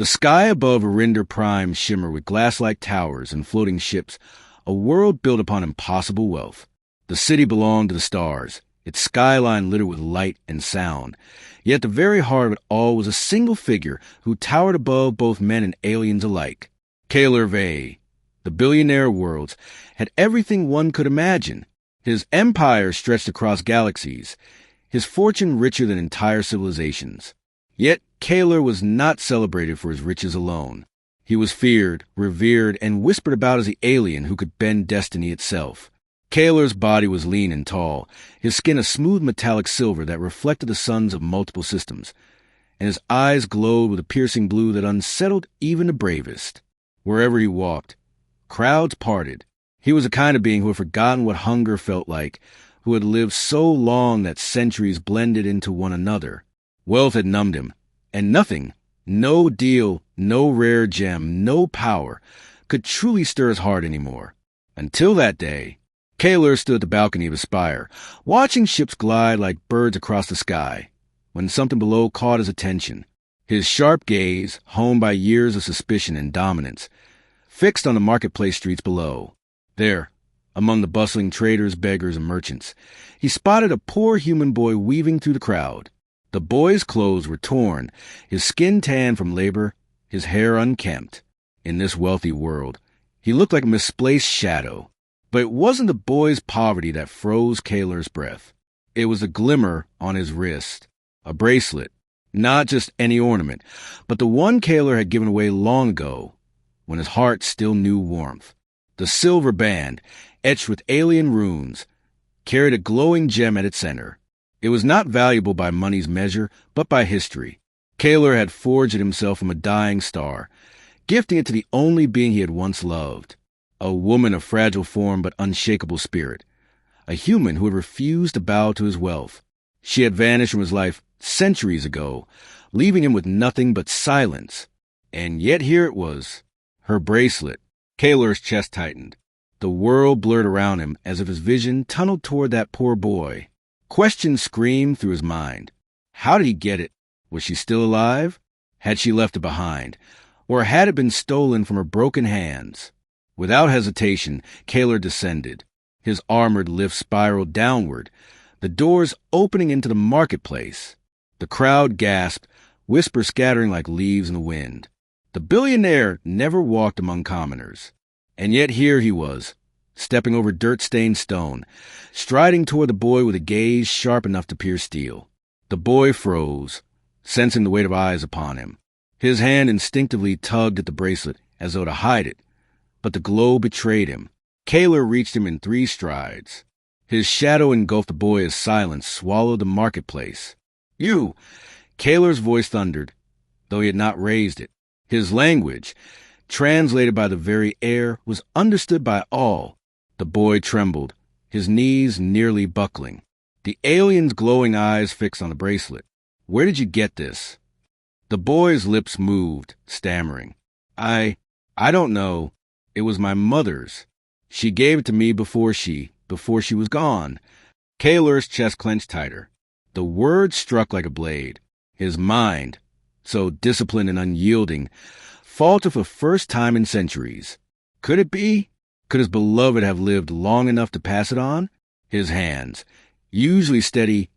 The sky above Arinder Prime shimmered with glass-like towers and floating ships, a world built upon impossible wealth. The city belonged to the stars, its skyline littered with light and sound. Yet at the very heart of it all was a single figure who towered above both men and aliens alike. Kaler Vey, the billionaire worlds, had everything one could imagine. His empire stretched across galaxies, his fortune richer than entire civilizations. Yet Kaler was not celebrated for his riches alone. He was feared, revered, and whispered about as the alien who could bend destiny itself. Kaler's body was lean and tall, his skin a smooth metallic silver that reflected the suns of multiple systems, and his eyes glowed with a piercing blue that unsettled even the bravest. Wherever he walked, crowds parted. He was the kind of being who had forgotten what hunger felt like, who had lived so long that centuries blended into one another. Wealth had numbed him, and nothing, no deal, no rare gem, no power, could truly stir his heart anymore. Until that day, Kaler stood at the balcony of his spire, watching ships glide like birds across the sky, when something below caught his attention. His sharp gaze, honed by years of suspicion and dominance, fixed on the marketplace streets below. There, among the bustling traders, beggars, and merchants, he spotted a poor human boy weaving through the crowd. The boy's clothes were torn, his skin tanned from labor, his hair unkempt. In this wealthy world, he looked like a misplaced shadow. But it wasn't the boy's poverty that froze Kaler's breath. It was a glimmer on his wrist, a bracelet, not just any ornament, but the one Kaler had given away long ago, when his heart still knew warmth. The silver band, etched with alien runes, carried a glowing gem at its center. It was not valuable by money's measure, but by history. Kaler had forged it himself from a dying star, gifting it to the only being he had once loved. A woman of fragile form but unshakable spirit. A human who had refused to bow to his wealth. She had vanished from his life centuries ago, leaving him with nothing but silence. And yet here it was, her bracelet. Kaler's chest tightened. The world blurred around him as if his vision tunneled toward that poor boy. Questions screamed through his mind. How did he get it? Was she still alive? Had she left it behind? Or had it been stolen from her broken hands? Without hesitation, Kaler descended. His armored lift spiraled downward, the doors opening into the marketplace. The crowd gasped, whispers scattering like leaves in the wind. The billionaire never walked among commoners. And yet here he was, stepping over dirt-stained stone, striding toward the boy with a gaze sharp enough to pierce steel. The boy froze, sensing the weight of eyes upon him. His hand instinctively tugged at the bracelet as though to hide it, but the glow betrayed him. Kaler reached him in 3 strides. His shadow engulfed the boy as silence swallowed the marketplace. You! Kaler's voice thundered, though he had not raised it. His language, translated by the very air, was understood by all. The boy trembled, his knees nearly buckling. The alien's glowing eyes fixed on the bracelet. Where did you get this? The boy's lips moved, stammering. I don't know. It was my mother's. She gave it to me before she was gone. Kaler's chest clenched tighter. The word struck like a blade. His mind, so disciplined and unyielding, faltered for the first time in centuries. Could it be? Could his beloved have lived long enough to pass it on? His hands, usually steady,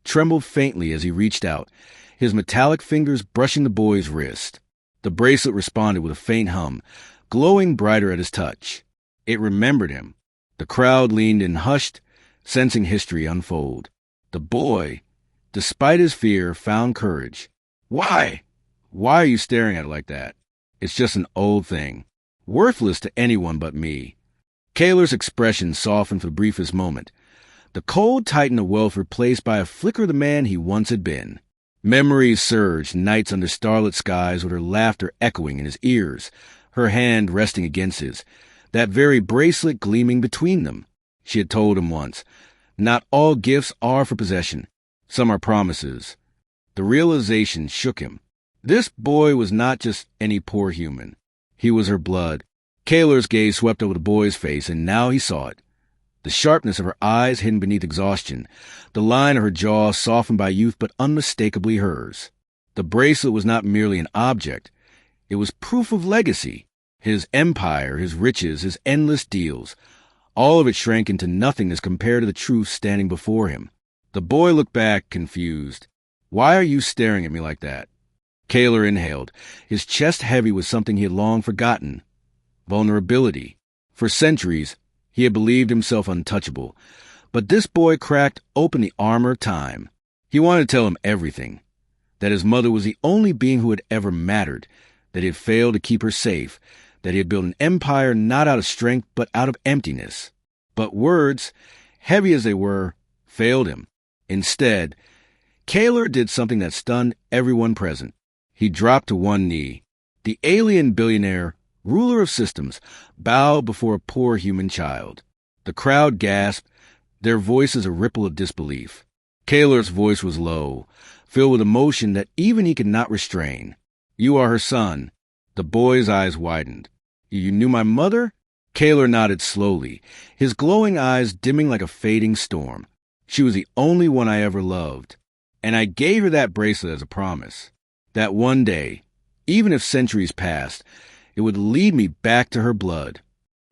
trembled faintly as he reached out, his metallic fingers brushing the boy's wrist. The bracelet responded with a faint hum, glowing brighter at his touch. It remembered him. The crowd leaned in hushed, sensing history unfold. The boy, despite his fear, found courage. Why? Why are you staring at it like that? It's just an old thing, worthless to anyone but me. Kaler's expression softened for the briefest moment. The cold titan of wealth replaced by a flicker of the man he once had been. Memories surged, nights under starlit skies with her laughter echoing in his ears, her hand resting against his, that very bracelet gleaming between them. She had told him once, not all gifts are for possession. Some are promises. The realization shook him. This boy was not just any poor human. He was her blood. Kaler's gaze swept over the boy's face, and now he saw it. The sharpness of her eyes hidden beneath exhaustion, the line of her jaw softened by youth but unmistakably hers. The bracelet was not merely an object. It was proof of legacy. His empire, his riches, his endless deals. All of it shrank into nothingness compared to the truth standing before him. The boy looked back, confused. "Why are you staring at me like that?" Kaler inhaled, his chest heavy with something he had long forgotten. Vulnerability. For centuries, he had believed himself untouchable. But this boy cracked open the armor of time. He wanted to tell him everything. That his mother was the only being who had ever mattered. That he had failed to keep her safe. That he had built an empire not out of strength but out of emptiness. But words, heavy as they were, failed him. Instead, Kaler did something that stunned everyone present. He dropped to one knee. The alien billionaire, ruler of systems, bowed before a poor human child. The crowd gasped, their voices a ripple of disbelief. Kaler's voice was low, filled with emotion that even he could not restrain. "You are her son." The boy's eyes widened. "You knew my mother?" Kaler nodded slowly, his glowing eyes dimming like a fading storm. "She was the only one I ever loved. And I gave her that bracelet as a promise. That one day, even if centuries passed, it would lead me back to her blood."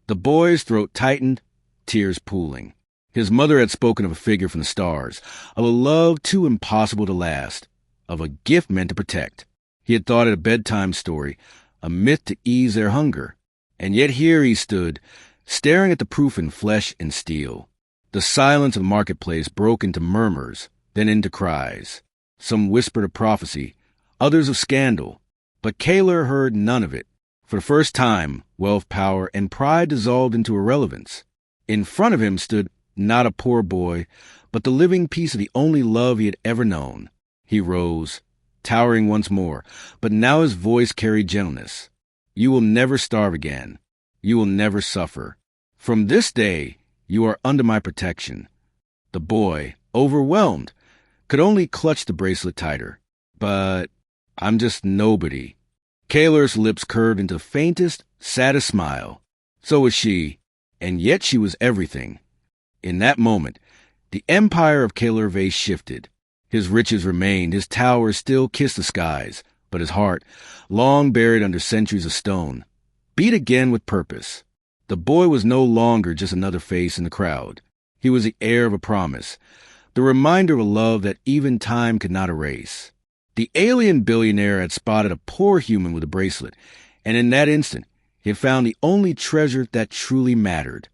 The boy's throat tightened, tears pooling. His mother had spoken of a figure from the stars, of a love too impossible to last, of a gift meant to protect. He had thought it a bedtime story, a myth to ease their hunger. And yet here he stood, staring at the proof in flesh and steel. The silence of the marketplace broke into murmurs, then into cries. Some whispered of prophecy, others of scandal. But Kaler heard none of it. For the first time, wealth, power, and pride dissolved into irrelevance. In front of him stood not a poor boy, but the living piece of the only love he had ever known. He rose, towering once more, but now his voice carried gentleness. "You will never starve again. You will never suffer. From this day, you are under my protection." The boy, overwhelmed, could only clutch the bracelet tighter. "But I'm just nobody." Kaler's lips curved into the faintest, saddest smile. So was she, and yet she was everything. In that moment, the empire of Kaler Vase shifted. His riches remained, his towers still kissed the skies, but his heart, long buried under centuries of stone, beat again with purpose. The boy was no longer just another face in the crowd. He was the heir of a promise, the reminder of a love that even time could not erase. The alien billionaire had spotted a poor human with a bracelet, and in that instant, he had found the only treasure that truly mattered.